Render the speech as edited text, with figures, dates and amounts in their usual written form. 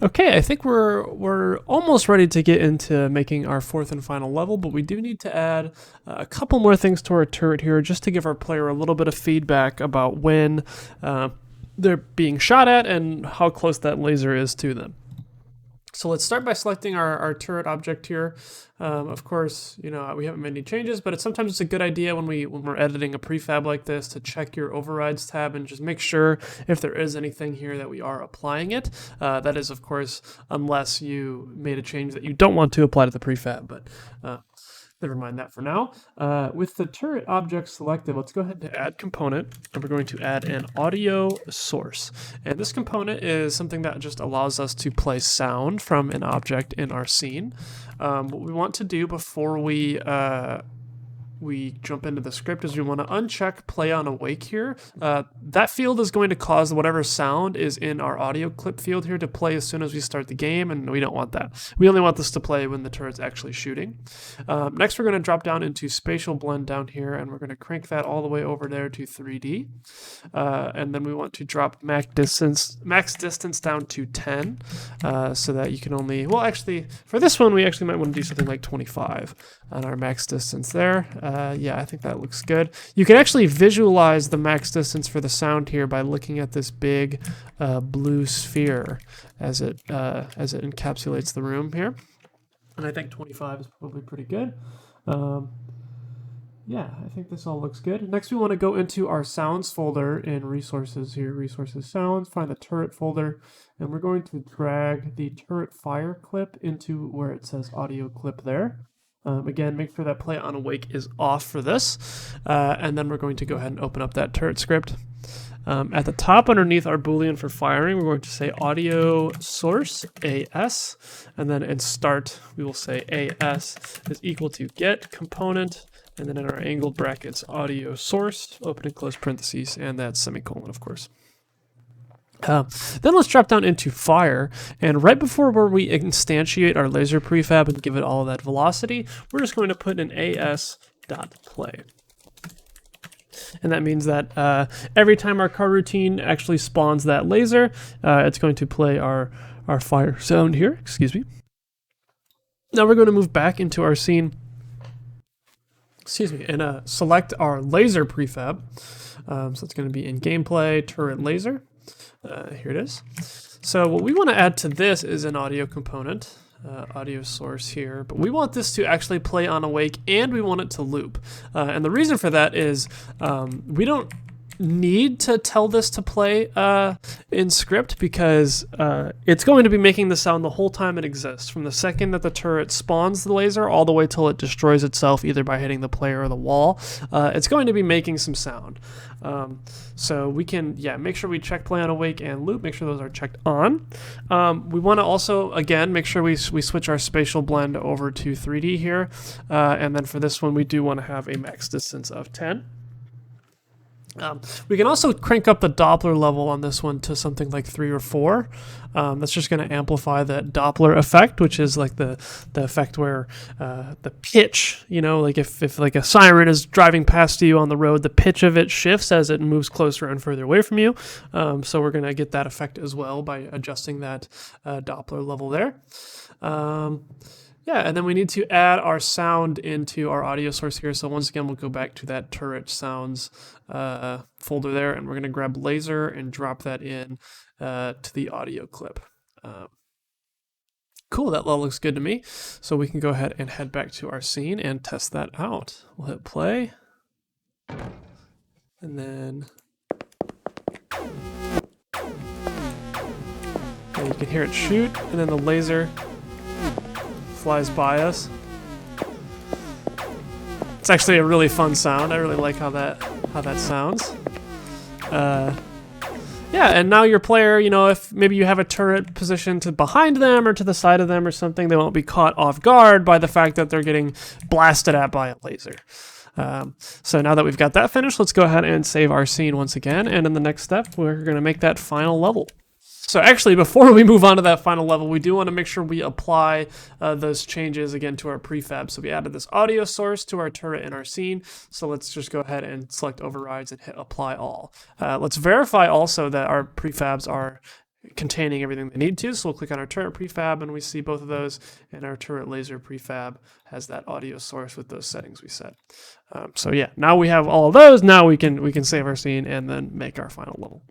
Okay, I think we're almost ready to get into making our fourth and final level, but we do need to add a couple more things to our turret here, just to give our player a little bit of feedback about when uh, they're being shot at and how close that laser is to them. So let's start by selecting our turret object here. Of course, we haven't made any changes, but sometimes it's a good idea when we're editing a prefab like this to check your overrides tab and just make sure if there is anything here that we are applying it. That is, of course, unless you made a change that you don't want to apply to the prefab, but never mind that for now. With the turret object selected, let's go ahead and add component, and we're going to add an audio source. And this component is something that just allows us to play sound from an object in our scene. What we want to do before we jump into the script is we want to uncheck play on awake here. That field is going to cause whatever sound is in our audio clip field here to play as soon as we start the game, and we don't want that. We only want this to play when the turret's actually shooting. Next, we're going to drop down into spatial blend down here, and we're going to crank that all the way over there to 3D. And then we want to drop max distance down to 10, so that you can only, well, actually, for this one, we actually might want to do something like 25 on our max distance there. Yeah, I think that looks good. You can actually visualize the max distance for the sound here by looking at this big blue sphere as it encapsulates the room here. And I think 25 is probably pretty good. Yeah, I think this all looks good. Next, we want to go into our sounds folder in resources here, resources sounds, find the turret folder, and we're going to drag the turret fire clip into where it says audio clip there. Again, make sure that play on awake is off for this. And then we're going to go ahead and open up that turret script. At the top underneath our boolean for firing, we're going to say audio source AS, and then in start we will say AS is equal to get component, and then in our angled brackets audio source, open and close parentheses, and that semicolon, of course. Then let's drop down into fire, and right before where we instantiate our laser prefab and give it all of that velocity, we're just going to put an as.play. And that means that every time our car routine actually spawns that laser, it's going to play our fire sound here, excuse me. Now we're going to move back into our scene, and select our laser prefab. So it's going to be in gameplay, turret laser. Here it is. So what we want to add to this is an audio component, audio source here, but we want this to actually play on awake, and we want it to loop. And the reason for that is we don't need to tell this to play in script, because it's going to be making the sound the whole time it exists, from the second that the turret spawns the laser all the way till it destroys itself either by hitting the player or the wall. It's going to be making some sound. So we can, make sure we check play on awake and loop, make sure those are checked on. We want to also, again, make sure we switch our spatial blend over to 3D here. And then for this one, we do want to have a max distance of 10. We can also crank up the Doppler level on this one to something like 3 or 4. That's just going to amplify that Doppler effect, which is like the effect where the pitch, like if like a siren is driving past you on the road, the pitch of it shifts as it moves closer and further away from you. So we're going to get that effect as well by adjusting that Doppler level there. And then we need to add our sound into our audio source here. So once again, we'll go back to that turret sounds folder there, and we're going to grab laser and drop that in to the audio clip. Cool, that all looks good to me. So we can go ahead and head back to our scene and test that out. We'll hit play. And then you can hear it shoot, and then the laser flies by us. It's actually a really fun sound. I really like how that sounds. And now your player, if maybe you have a turret positioned to behind them or to the side of them or something, they won't be caught off guard by the fact that they're getting blasted at by a laser. So now that we've got that finished, let's go ahead and save our scene once again. And in the next step, we're going to make that final level. So actually, before we move on to that final level, we do want to make sure we apply those changes again to our prefab. So we added this audio source to our turret in our scene. So let's just go ahead and select overrides and hit apply all. Let's verify also that our prefabs are containing everything they need to. So we'll click on our turret prefab and we see both of those, and our turret laser prefab has that audio source with those settings we set. So yeah, now we have all of those. Now we can save our scene and then make our final level.